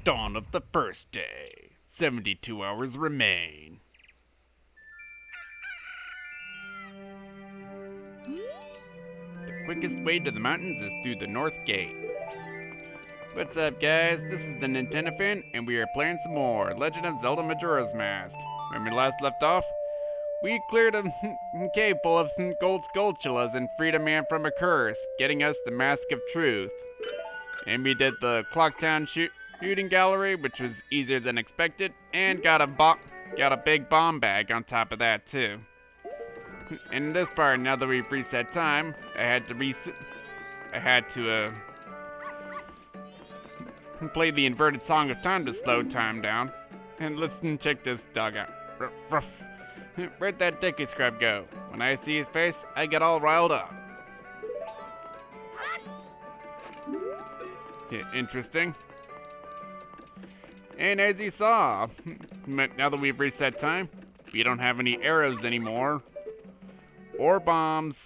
dawn of the first day. 72 hours remain. The quickest way to the mountains is through the north gate. What's up, guys? This is the Nintendo Fan, and we are playing some more Legend of Zelda Majora's Mask. When we last left off, we cleared a cave full of gold skulltulas and freed a man from a curse, getting us the Mask of Truth. And we did the Clocktown shooting gallery, which was easier than expected, and got a big bomb bag on top of that too. In this part, now that we've reset time, I had to play the inverted Song of Time to slow time down. And let's check this dog out. Ruff, ruff. Where'd that dicky scrub go? When I see his face, I get all riled up. Yeah, interesting. And as you saw, now that we've reset time, we don't have any arrows anymore, or bombs,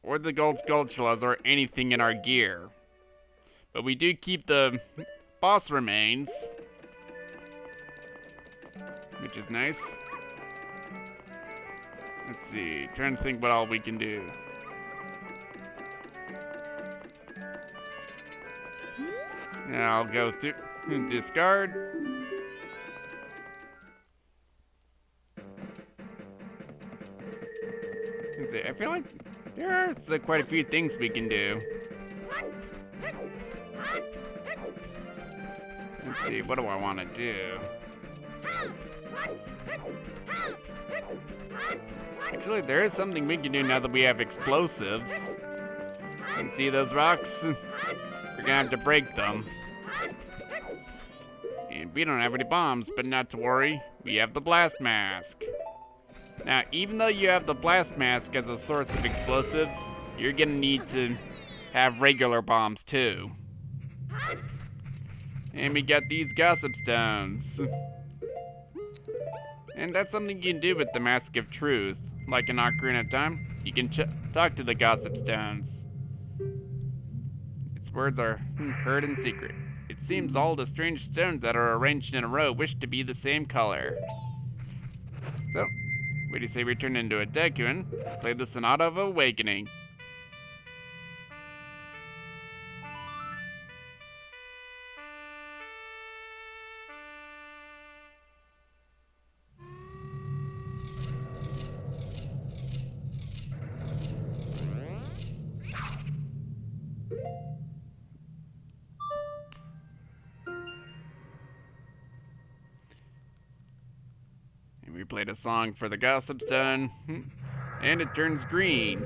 or the gold skulltulas, or anything in our gear. But we do keep the boss remains, which is nice. Let's see, trying to think what all we can do. Now I'll go through and discard. Let's see, I feel like there are quite a few things we can do. Let's see, what do I want to do? Actually, there is something we can do now that we have explosives. And see those rocks? We're gonna have to break them. And we don't have any bombs, but not to worry, we have the blast mask. Now, even though you have the blast mask as a source of explosives, you're gonna need to have regular bombs too. And we got these gossip stones. And that's something you can do with the Mask of Truth. Like in Ocarina of Time, you can talk to the gossip stones. Its words are heard in secret. It seems all the strange stones that are arranged in a row wish to be the same color. So, what do you say we turn into a Deku and play the Sonata of Awakening? We played a song for the gossip stone, and it turns green.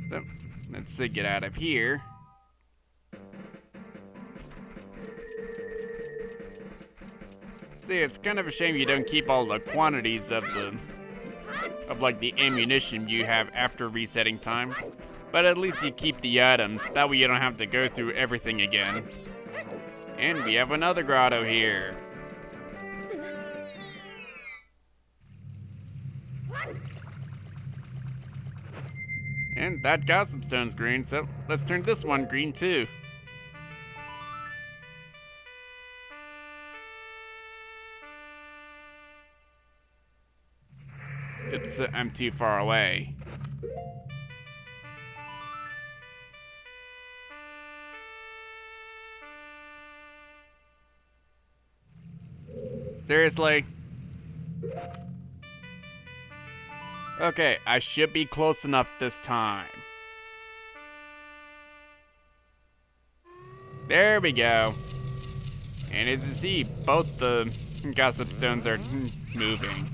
So, let's get out of here. See, it's kind of a shame you don't keep all the quantities of the ammunition you have after resetting time. But at least you keep the items, that way you don't have to go through everything again. And we have another grotto here. And that gossip stone's green, so let's turn this one green too. Oops, I'm too far away. Seriously? Okay, I should be close enough this time. There we go. And as you see, both the gossip stones are moving.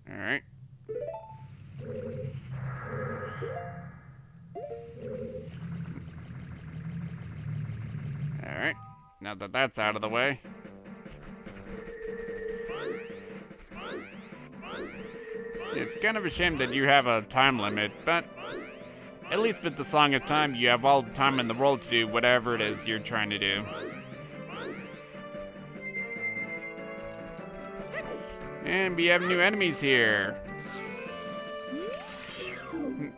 Alright. Alright. Now that that's out of the way. It's kind of a shame that you have a time limit, but at least with the Song of Time, you have all the time in the world to do whatever it is you're trying to do. And we have new enemies here.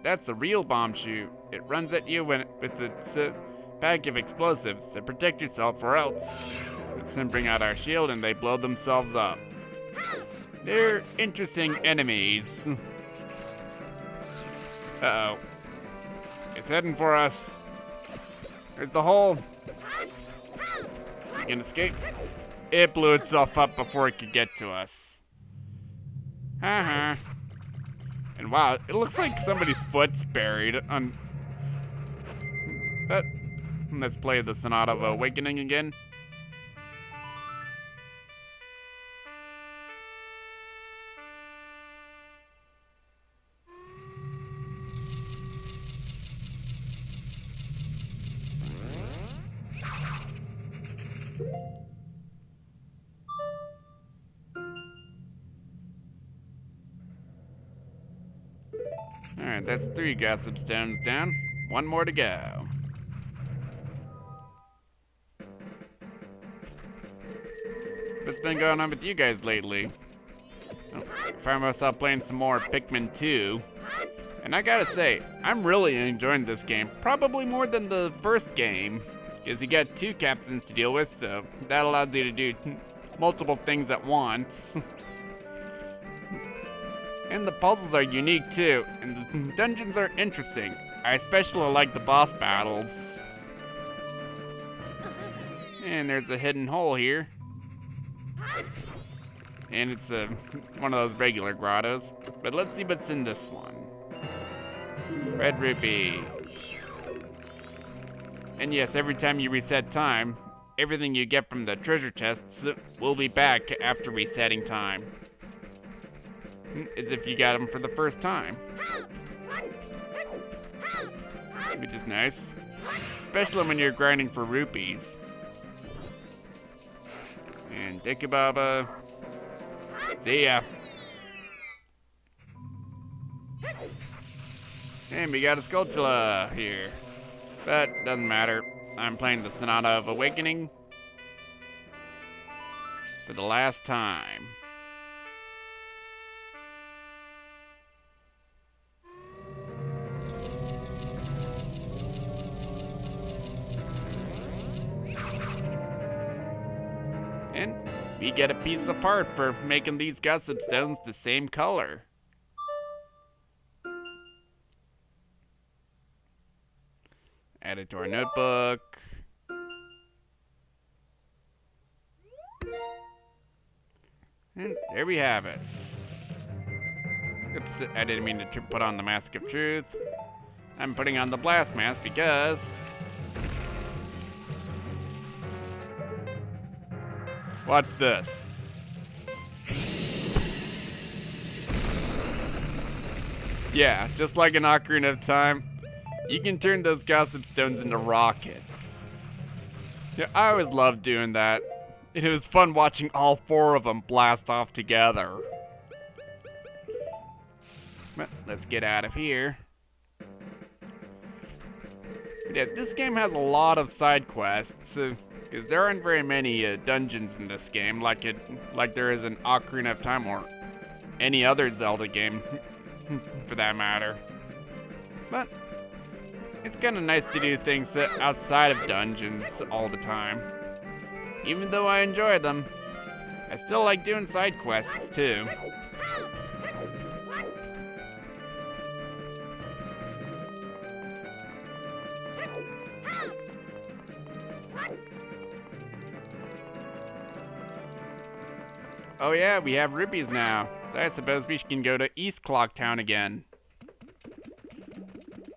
that's a real bomb chute. It runs at you with its bag of explosives to protect yourself or else. Then bring out our shield and they blow themselves up. They're interesting enemies. Uh-oh. It's heading for us. There's the hole. You can escape. It blew itself up before it could get to us. Haha. And wow, it looks like somebody's foot's buried on... Let's play the Sonata of Awakening again. Alright, that's 3 gossip stones down. 1 more to go. What's been going on with you guys lately? I found myself playing some more Pikmin 2. And I gotta say, I'm really enjoying this game. Probably more than the first game. Because you got 2 captains to deal with, so that allows you to do multiple things at once. And the puzzles are unique too, and the dungeons are interesting. I especially like the boss battles. And there's a hidden hole here. And it's one of those regular grottos. But let's see what's in this one. Red rupee. And yes, every time you reset time, everything you get from the treasure chests will be back after resetting time. As if you got them for the first time. Which is nice. Especially when you're grinding for rupees. And Dekubaba. See ya. And we got a Skulltula here. But doesn't matter. I'm playing the Sonata of Awakening for the last time. And we get a piece of part for making these gossip stones the same color. Add it to our notebook. And there we have it. Oops, I didn't mean to put on the Mask of Truth. I'm putting on the Blast Mask because... Watch this. Yeah, just like an Ocarina of Time, you can turn those gossip stones into rockets. Yeah, I always loved doing that. It was fun watching all 4 of them blast off together. But let's get out of here. Yeah, this game has a lot of side quests, because there aren't very many dungeons in this game, like there is in Ocarina of Time or any other Zelda game, for that matter. But it's kind of nice to do things outside of dungeons all the time. Even though I enjoy them, I still like doing side quests too. Oh yeah, we have rupees now. So I suppose we can go to East Clock Town again.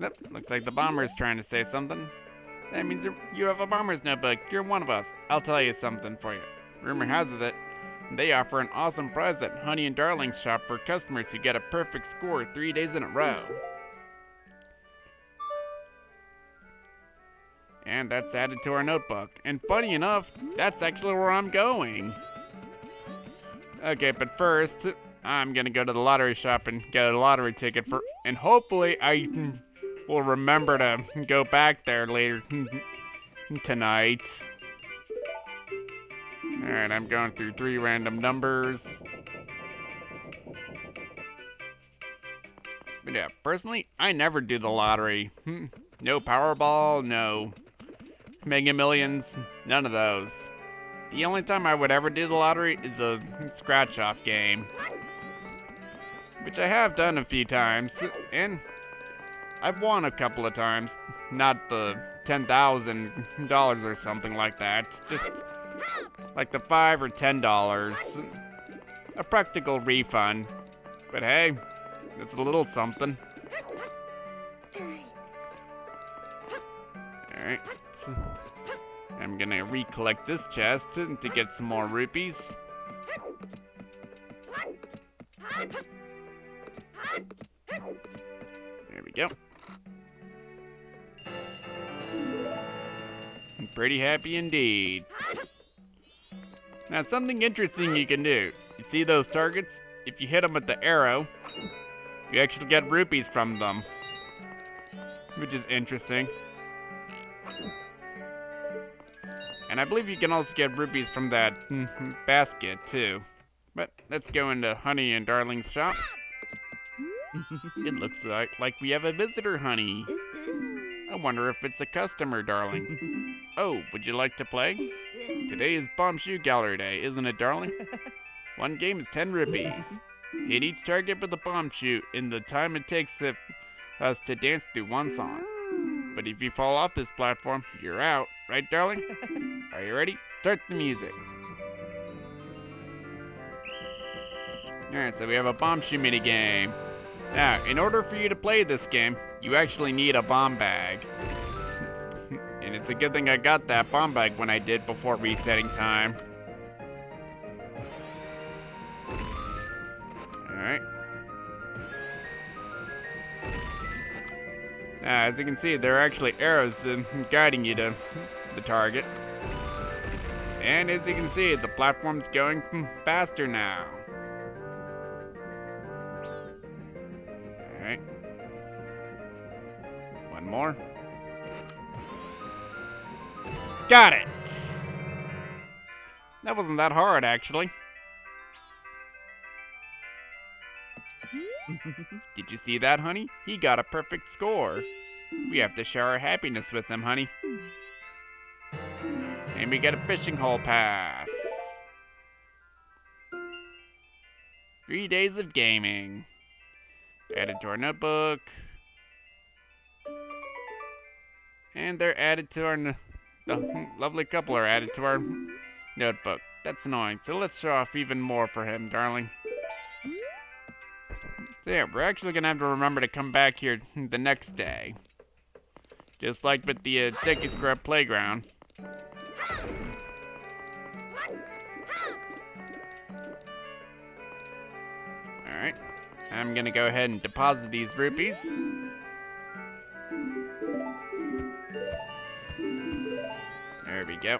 Yep, looks like the bomber's trying to say something. That means you have a bomber's notebook. You're one of us. I'll tell you something for you. Rumor has it that they offer an awesome prize at Honey and Darling's shop for customers who get a perfect score 3 days in a row. And that's added to our notebook. And funny enough, that's actually where I'm going. Okay, but first, I'm gonna go to the lottery shop and get a lottery ticket for, and hopefully I will remember to go back there later tonight. Alright, I'm going through 3 random numbers. But Yeah, personally, I never do the lottery. No Powerball, no Mega Millions, none of those. The only time I would ever do the lottery is a scratch-off game, which I have done a few times, and I've won a couple of times. Not the $10,000 or something like that, just like the $5 or $10. A practical refund. But hey, it's a little something. Alright. I'm gonna recollect this chest to get some more rupees. There we go. I'm pretty happy indeed. Now, something interesting you can do. You see those targets? If you hit them with the arrow, you actually get rupees from them, which is interesting. And I believe you can also get rupees from that basket, too. But let's go into Honey and Darling's shop. It looks like we have a visitor, Honey. I wonder if it's a customer, Darling. Oh, would you like to play? Today is Bomb Shoe Gallery Day, isn't it, Darling? One game is 10 rupees. Hit each target with a bomb shoe in the time it takes us to dance through one song. But if you fall off this platform, you're out. Right, Darling? Are you ready? Start the music. Alright, so we have a bomb shoe minigame. Now, in order for you to play this game, you actually need a bomb bag. And it's a good thing I got that bomb bag when I did before resetting time. Alright. Now, as you can see, there are actually arrows guiding you to the target. And as you can see, the platform's going faster now. Alright. One more. Got it! That wasn't that hard, actually. Did you see that, Honey? He got a perfect score. We have to share our happiness with him, Honey. And we get a fishing hole pass. 3 days of gaming. Added to our notebook. And they're added to our... The lovely couple are added to our notebook. That's annoying. So let's show off even more for him, Darling. So yeah, we're actually gonna have to remember to come back here the next day. Just like with the Dicky Scrub Playground. Alright. I'm gonna go ahead and deposit these rupees. There we go.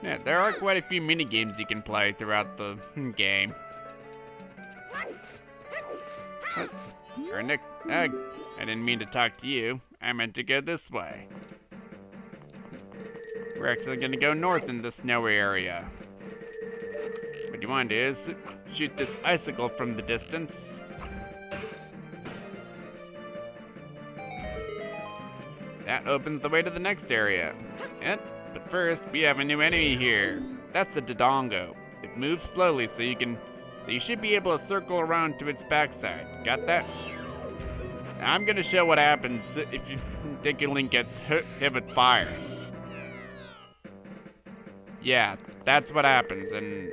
Yeah, there are quite a few mini games you can play throughout the game. Nick, I didn't mean to talk to you. I meant to go this way. We're actually gonna go north in the snowy area. What you want to do is shoot this icicle from the distance. That opens the way to the next area. But first, we have a new enemy here. That's a Dodongo. It moves slowly, so you should be able to circle around to its backside. Got that? Now I'm gonna show what happens if Dicky Link gets hit with fire. Yeah, that's what happens, and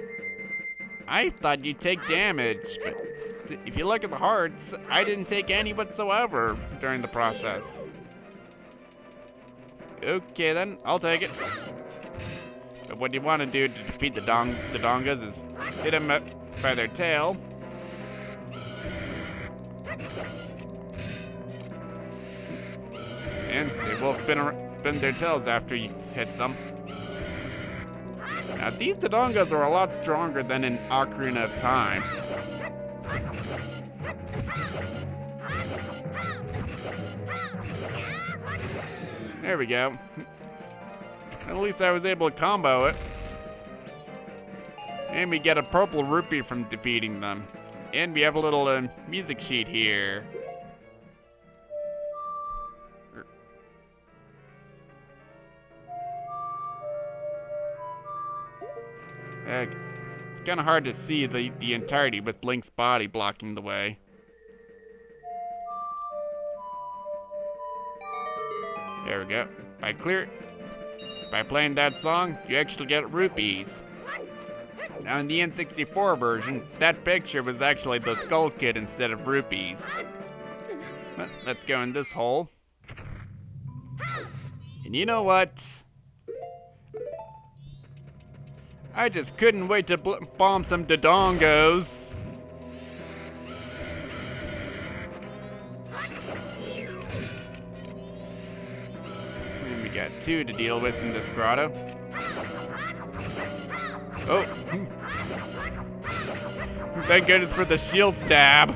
I thought you'd take damage, but if you look at the hearts, I didn't take any whatsoever during the process. Okay then, I'll take it. But what you want to do to defeat the Dodongas is hit them by their tail. And they will spin their tails after you hit them. Now these Dodongas are a lot stronger than in Ocarina of Time. There we go. At least I was able to combo it. And we get a purple rupee from defeating them. And we have a little music sheet here. It's kind of hard to see the entirety with Link's body blocking the way. There we go. By playing that song, you actually get rupees. Now in the N64 version, that picture was actually the Skull Kid instead of rupees. But let's go in this hole. And you know what? I just couldn't wait to bomb some Dodongos. And we got 2 to deal with in this grotto. Oh. Thank goodness for the shield stab.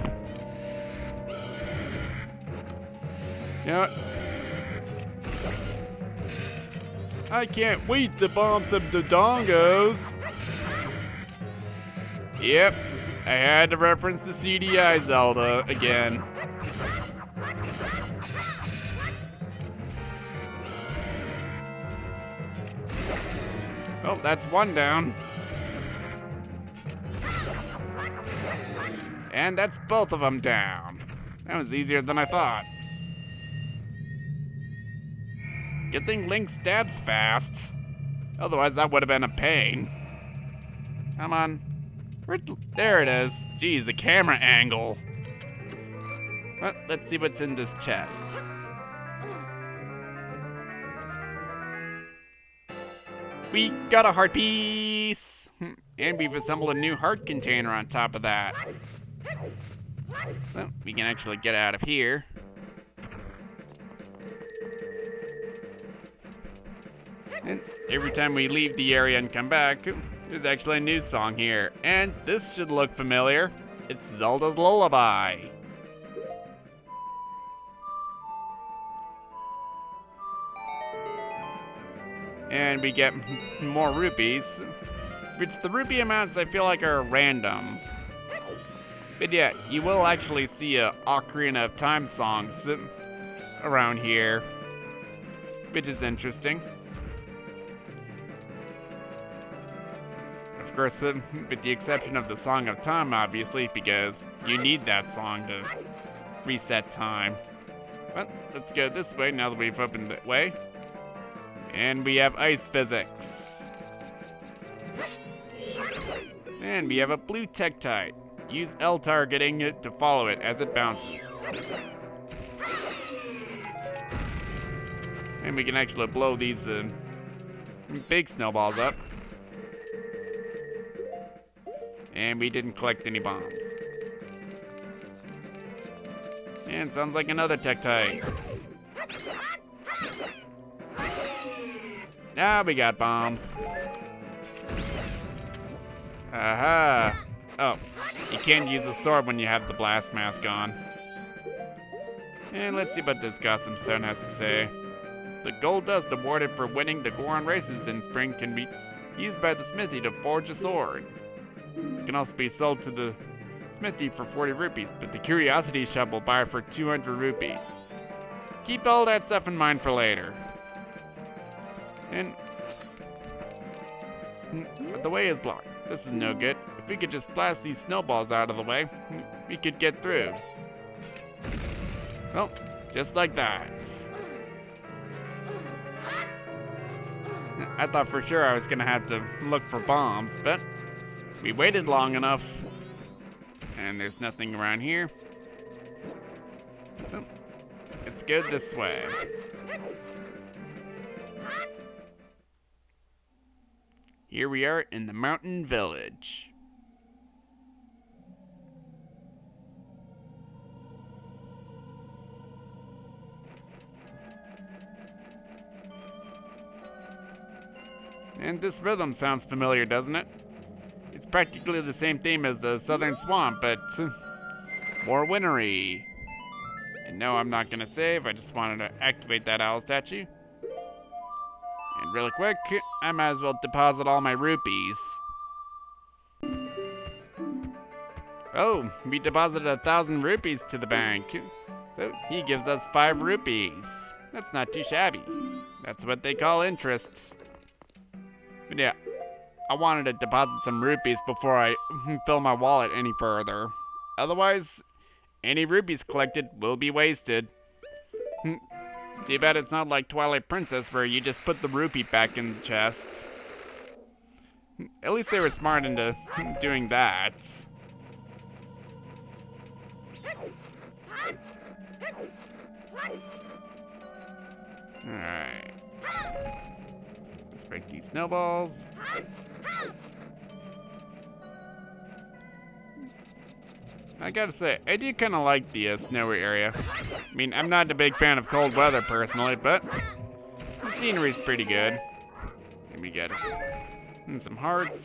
You know what? I can't wait to bomb some Dodongos. Yep, I had to reference the CDI Zelda again. Oh, that's 1 down. And that's both of them down. That was easier than I thought. Good thing Link stabs fast. Otherwise, that would have been a pain. Come on. There it is. Geez, the camera angle. Well, let's see what's in this chest. We got a heart piece! And we've assembled a new heart container on top of that. So, we can actually get out of here. And every time we leave the area and come back, there's actually a new song here. And this should look familiar. It's Zelda's Lullaby. And we get more rupees, which the rupee amounts I feel like are random. But yeah, you will actually see a Ocarina of Time songs around here, which is interesting. Of course, with the exception of the Song of Time, obviously, because you need that song to reset time. But let's go this way now that we've opened the way. And we have ice physics. And we have a blue Tektite. Use L targeting it to follow it as it bounces. And we can actually blow these big snowballs up. And we didn't collect any bombs. And sounds like another Tektite. Now we got bombs. Aha! Oh, you can't use the sword when you have the blast mask on. And let's see what this Gotham Stone has to say. The gold dust awarded for winning the Goron races in spring can be used by the smithy to forge a sword. It can also be sold to the smithy for 40 rupees, but the curiosity shop will buy it for 200 rupees. Keep all that stuff in mind for later. And but the way is blocked. This is no good. If we could just blast these snowballs out of the way, we could get through. Well, just like that. I thought for sure I was gonna have to look for bombs, but we waited long enough. And there's nothing around here. So, let's go this way. Here we are in the mountain village. And this rhythm sounds familiar, doesn't it? It's practically the same theme as the Southern Swamp, but more wintry. And no, I'm not gonna save, I just wanted to activate that owl statue. And really quick, I might as well deposit all my rupees. Oh, we deposited 1,000 rupees to the bank. So he gives us 5 rupees. That's not too shabby. That's what they call interest. But yeah, I wanted to deposit some rupees before I fill my wallet any further. Otherwise, any rupees collected will be wasted. Too bad it's not like Twilight Princess where you just put the rupee back in the chest. At least they were smart into doing that. Alright. Let's break these snowballs. I gotta say, I do kind of like the snowy area. I mean, I'm not a big fan of cold weather personally, but the scenery's pretty good. And we get and some hearts.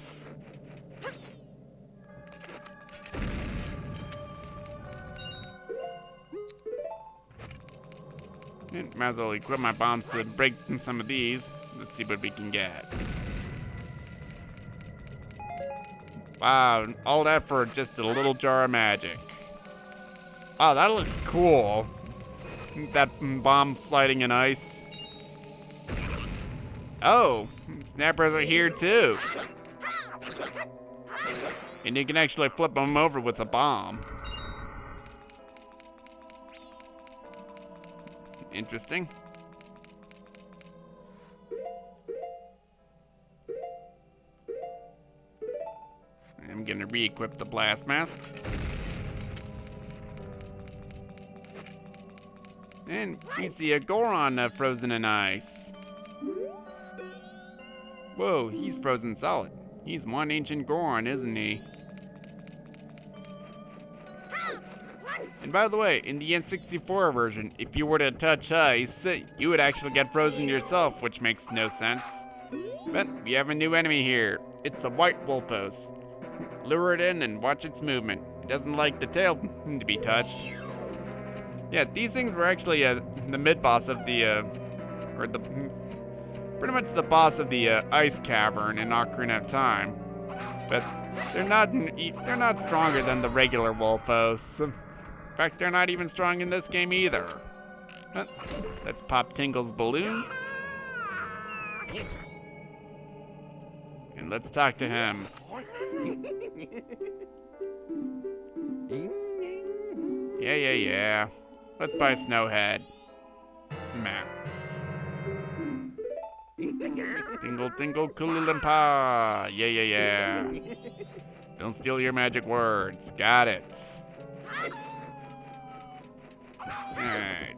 And might as well equip my bombs to break some of these. Let's see what we can get. Wow, all that for just a little jar of magic. Wow, that looks cool. That bomb sliding in ice. Oh, snappers are here too. And you can actually flip them over with a bomb. Interesting. I'm gonna re-equip the blast mask. And we see a Goron frozen in ice. Whoa, he's frozen solid. He's one ancient Goron, isn't he? And by the way, in the N64 version, if you were to touch ice, you would actually get frozen yourself, which makes no sense. But we have a new enemy here. It's a white wolfos. Lure it in and watch its movement. It doesn't like the tail to be touched. Yeah, these things were actually the mid-boss of the, pretty much the boss of the ice cavern in Ocarina of Time. But they're not stronger than the regular wolfos. In fact, they're not even strong in this game either. Let's pop Tingle's balloon. And let's talk to him. Yeah. Let's buy Snowhead. Man. Tingle, tingle, Kulilimpa. Yeah. Don't steal your magic words. Got it. Alright.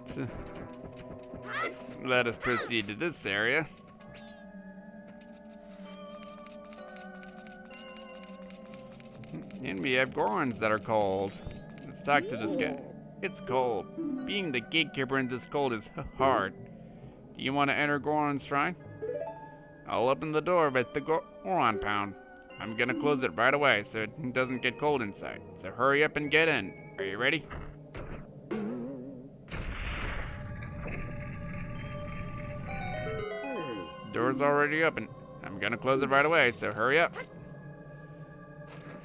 Let us proceed to this area. And we have Gorons that are cold. Let's talk to this guy. It's cold. Being the gatekeeper in this cold is hard. Do you want to enter Goron's shrine? I'll open the door with the Goron pound. I'm gonna close it right away so it doesn't get cold inside. So hurry up and get in. Are you ready? Door's already open. I'm gonna close it right away, so hurry up.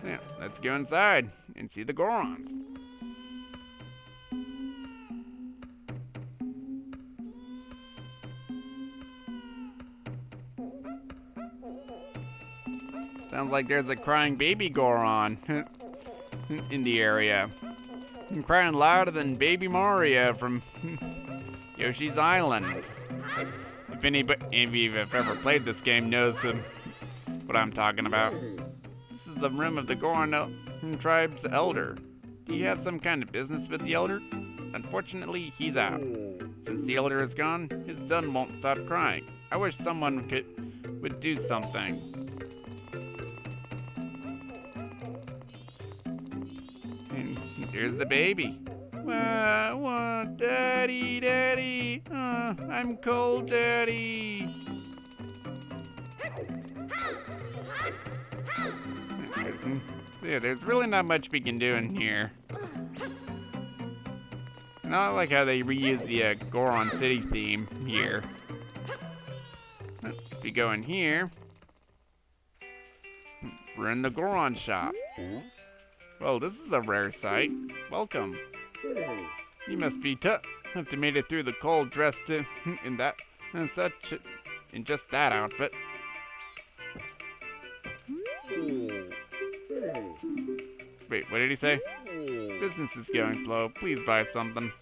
Yeah, let's go inside and see the Gorons. Sounds like there's a crying baby Goron in the area. I'm crying louder than Baby Mario from Yoshi's Island. If any of you have ever played this game knows what I'm talking about. This is the room of the Goron tribe's elder. Do you have some kind of business with the elder? Unfortunately, he's out. Since the elder is gone, his son won't stop crying. I wish someone would do something. And here's the baby. Daddy. I'm cold, Daddy. There's really not much we can do in here. And I like how they reuse the Goron City theme here. If you go in here, we're in the Goron shop. Well, this is a rare sight. Welcome. You must be tough to made it through the cold dressed in that and such in just that outfit. Wait, what did he say? Business is going slow. Please buy something.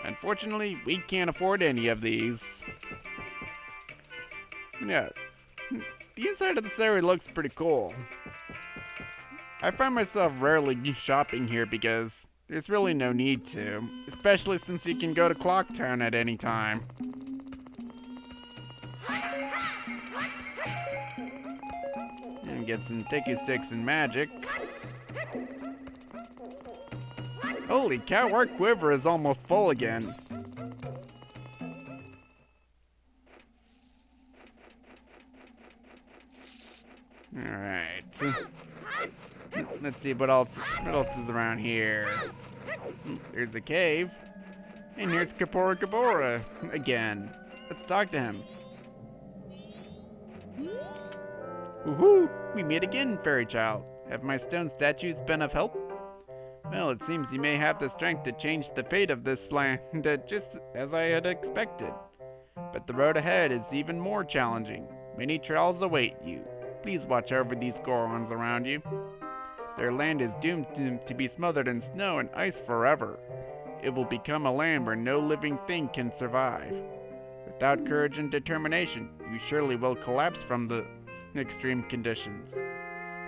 Unfortunately, we can't afford any of these. Yeah, the inside of this area looks pretty cool. I find myself rarely shopping here because there's really no need to, especially since you can go to Clock Town at any time. And get some ticky sticks and magic. Holy cow, our quiver is almost full again. Alright. Let's see what else is around here. There's a cave. And here's Kapora again. Let's talk to him. Woohoo! We meet again, fairy child. Have my stone statues been of help? Well, it seems you may have the strength to change the fate of this land, just as I had expected. But the road ahead is even more challenging. Many trials await you. Please watch over these Gorons around you. Their land is doomed to be smothered in snow and ice forever. It will become a land where no living thing can survive. Without courage and determination, you surely will collapse from the extreme conditions.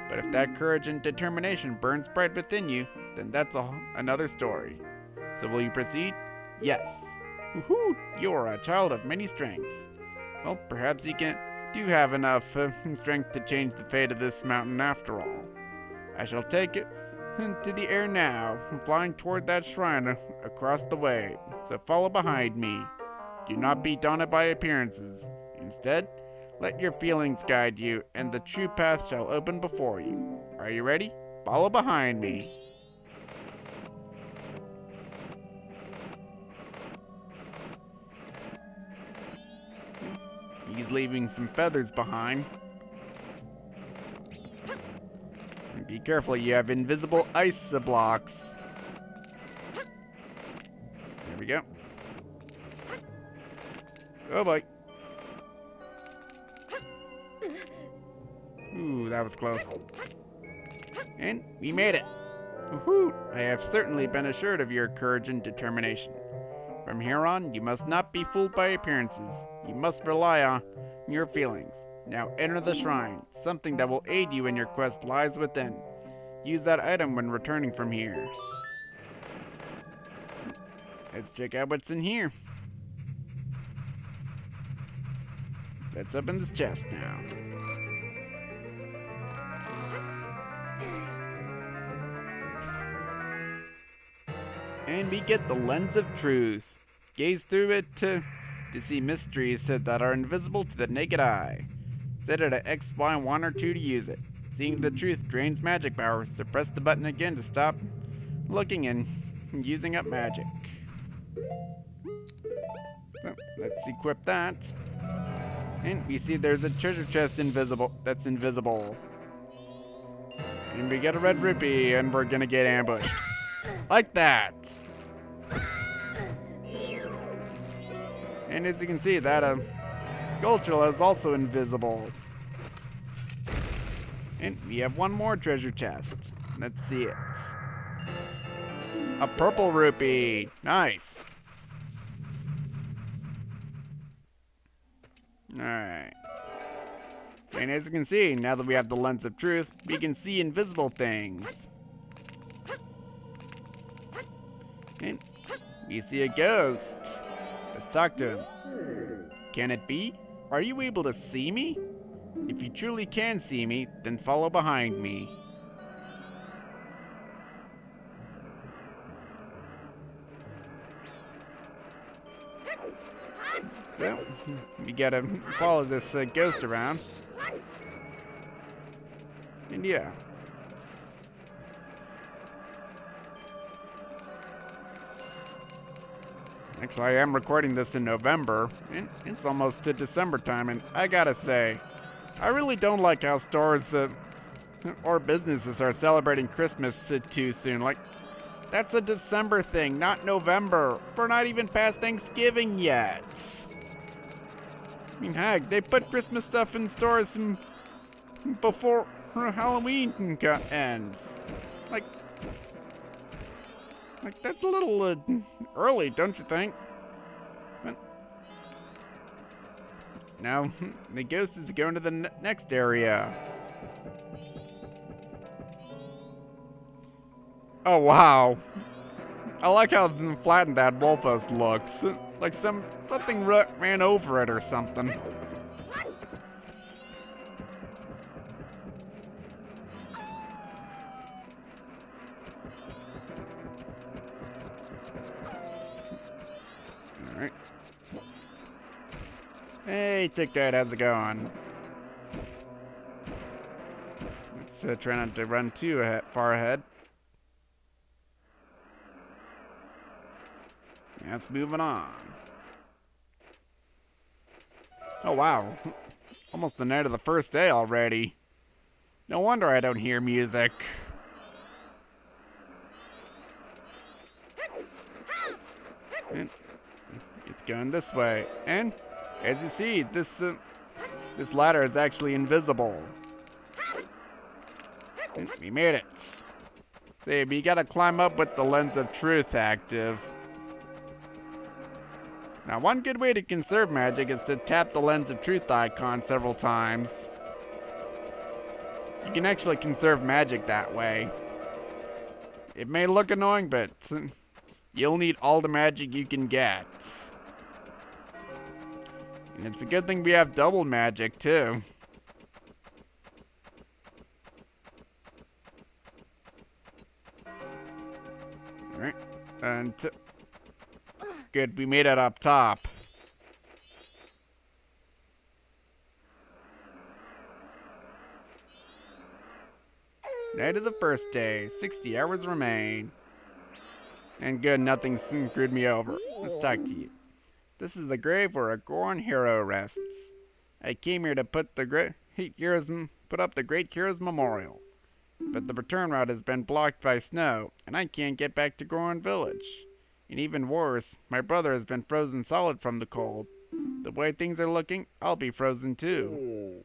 But if that courage and determination burns bright within you, then that's another story. So will you proceed? Yes. Woohoo! You are a child of many strengths. Well, perhaps you do have enough strength to change the fate of this mountain after all. I shall take it to the air now, flying toward that shrine across the way. So follow behind me. Do not be daunted by appearances. Instead, let your feelings guide you, and the true path shall open before you. Are you ready? Follow behind me. He's leaving some feathers behind. And be careful, you have invisible ice blocks. There we go. Oh boy. Ooh, that was close. And we made it. Woohoo! I have certainly been assured of your courage and determination. From here on, you must not be fooled by appearances. You must rely on your feelings. Now enter the shrine. Something that will aid you in your quest lies within. Use that item when returning from here. Let's check out what's in here. Let's open this chest now. And we get the Lens of Truth. Gaze through it to see mysteries that are invisible to the naked eye. Set it at X, Y, 1 or 2 to use it. Seeing the truth drains magic power, so press the button again to stop looking and using up magic. So, let's equip that. And we see there's a treasure chest that's invisible. And we get a red rupee, and we're gonna get ambushed. Like that! And as you can see, that Gulchula is also invisible. And we have one more treasure chest. Let's see it. A purple rupee! Nice! Alright. And as you can see, now that we have the Lens of Truth, we can see invisible things. And we see a ghost. Let's talk to him. Can it be? Are you able to see me? If you truly can see me, then follow behind me. Well, we gotta follow this ghost around. And yeah. Actually, I am recording this in November, and it's almost to December time, and I gotta say, I really don't like how stores or businesses are celebrating Christmas too soon. Like, that's a December thing, not November. We're not even past Thanksgiving yet. I mean, heck, they put Christmas stuff in stores before Halloween ends. Like that's a little early, don't you think? But now, the ghost is going to the next area. Oh, wow. I like how flattened that Wolfos looks. Like something ran over it or something. Alright. Hey, Tic Dad, how's it going? Let's try not to run too far ahead. Let's moving on. Oh wow, almost the night of the first day already. No wonder I don't hear music. And it's going this way, and as you see, this ladder is actually invisible. And we made it. See, but you gotta climb up with the lens of truth active. Now, one good way to conserve magic is to tap the lens of truth icon several times. You can actually conserve magic that way. It may look annoying, but you'll need all the magic you can get. And it's a good thing we have double magic, too. Alright, and good, we made it up top. Night of the first day, 60 hours remain. And good, nothing screwed me over. Let's talk to you. This is the grave where a Goron hero rests. I came here to put up the great hero's memorial. But the return route has been blocked by snow, and I can't get back to Goron village. And even worse, my brother has been frozen solid from the cold. The way things are looking, I'll be frozen too.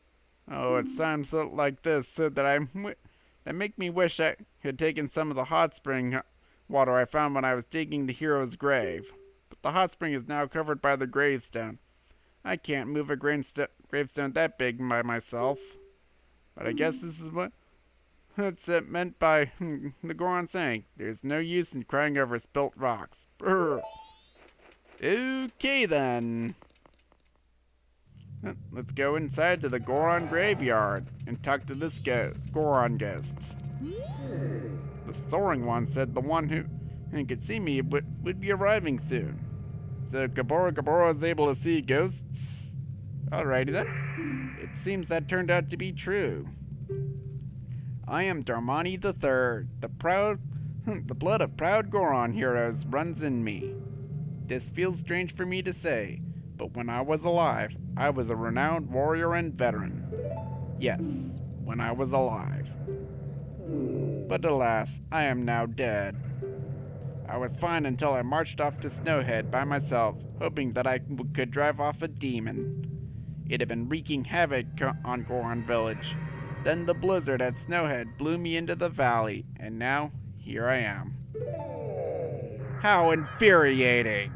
Oh, it's times like this that make me wish I had taken some of the hot spring water I found when I was digging the hero's grave. But the hot spring is now covered by the gravestone. I can't move a gravestone that big by myself. But I guess this is what it's meant by the Goron saying, there's no use in crying over spilt rocks. Brr. Okay then. Let's go inside to the Goron graveyard and talk to this Goron ghost. The soaring one said the one who could see me would be arriving soon. So Gabora is able to see ghosts? Alrighty then. It seems that turned out to be true. I am Darmani III, the blood of proud Goron heroes runs in me. This feels strange for me to say, but when I was alive, I was a renowned warrior and veteran. Yes, when I was alive. But alas, I am now dead. I was fine until I marched off to Snowhead by myself, hoping that I could drive off a demon. It had been wreaking havoc on Goron village. Then the blizzard at Snowhead blew me into the valley, and now, here I am. How infuriating!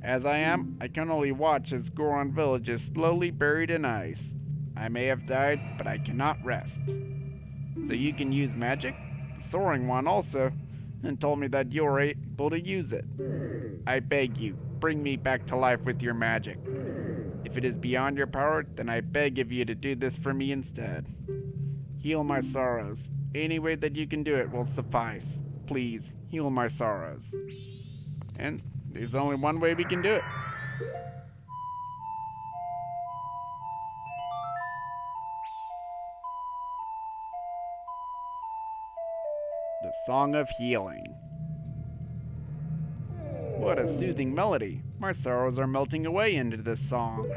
As I am, I can only watch as Goron village is slowly buried in ice. I may have died, but I cannot rest. So you can use magic? The soaring one also, and told me that you were able to use it. I beg you, bring me back to life with your magic. If it is beyond your power, then I beg of you to do this for me instead. Heal my sorrows. Any way that you can do it will suffice. Please, heal my sorrows. And there's only one way we can do it. The Song of Healing. What a soothing melody. My sorrows are melting away into this song.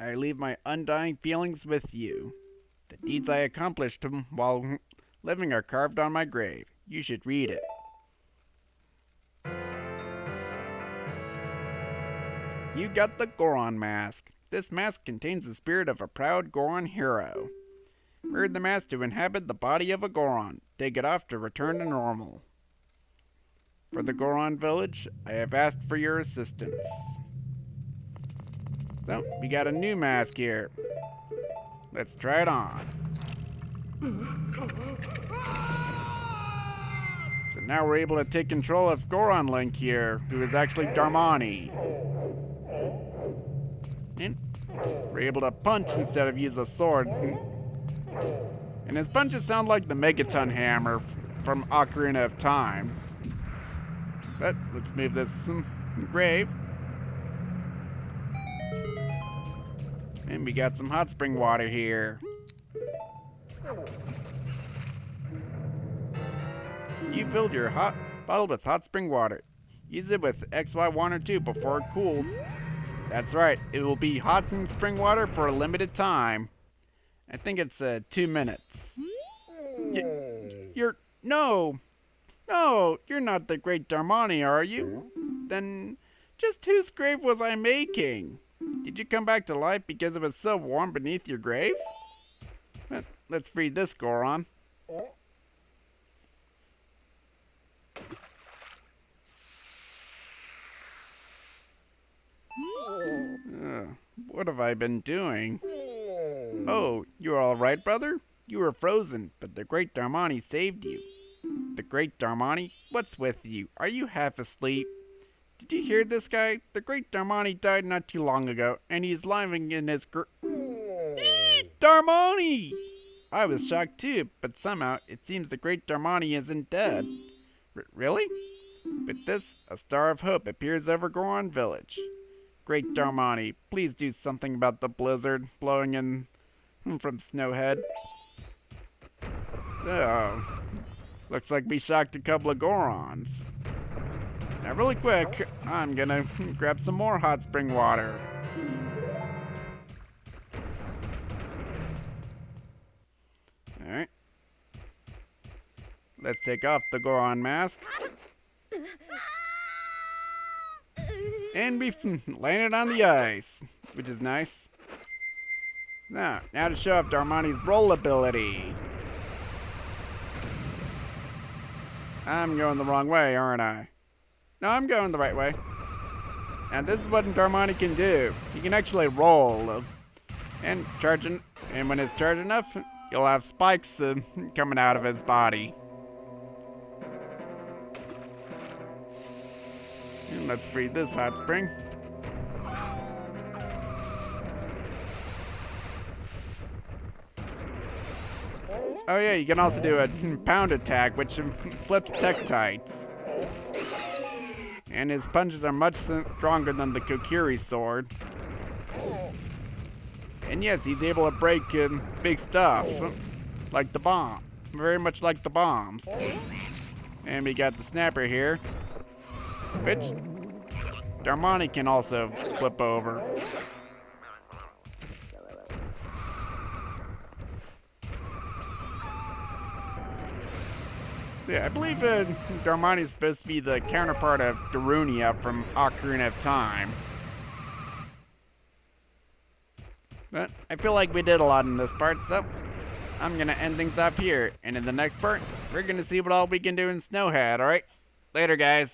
I leave my undying feelings with you. The deeds I accomplished while living are carved on my grave. You should read it. You got the Goron mask. This mask contains the spirit of a proud Goron hero. Wear the mask to inhabit the body of a Goron. Take it off to return to normal. For the Goron village, I have asked for your assistance. So, we got a new mask here. Let's try it on. So now we're able to take control of Goron Link here, who is actually Darmani. And we're able to punch instead of use a sword. And his punches sound like the Megaton hammer from Ocarina of Time. But let's move this grave. And we got some hot spring water here. You filled your bottle with hot spring water. Use it with XY1 or 2 before it cools. That's right, it will be hot spring water for a limited time. I think it's 2 minutes. No, you're not the great Darmani, are you? Then, just whose grave was I making? Did you come back to life because it was so warm beneath your grave? Let's free this Goron. What have I been doing? Oh, you're all right, brother? You were frozen, but the great Darmani saved you. The great Darmani? What's with you? Are you half asleep? Did you hear this guy? The great Darmani died not too long ago, and he's lying in his Darmani! I was shocked too, but somehow it seems the great Darmani isn't dead. Really? With this, a star of hope appears over Goron Village. Great Darmani, please do something about the blizzard blowing in from Snowhead. Oh, looks like we shocked a couple of Gorons. Now really quick, I'm gonna grab some more hot spring water. Alright. Let's take off the Goron mask. And we landed on the ice, which is nice. Now to show off Darmani's roll ability. I'm going the wrong way, aren't I? No, I'm going the right way. And this is what Darmani can do. He can actually roll. And when it's charged enough, you'll have spikes coming out of his body. And let's free this hot spring. Oh yeah, you can also do a pound attack, which flips Tektites. And his punches are much stronger than the Kokiri sword. And yes, he's able to break big stuff, like the bomb. Very much like the bombs. And we got the snapper here, which Darmani can also flip over. Yeah, I believe Darmani is supposed to be the counterpart of Darunia from Ocarina of Time. But I feel like we did a lot in this part, so I'm gonna end things off here. And in the next part, we're gonna see what all we can do in Snowhead, alright? Later, guys.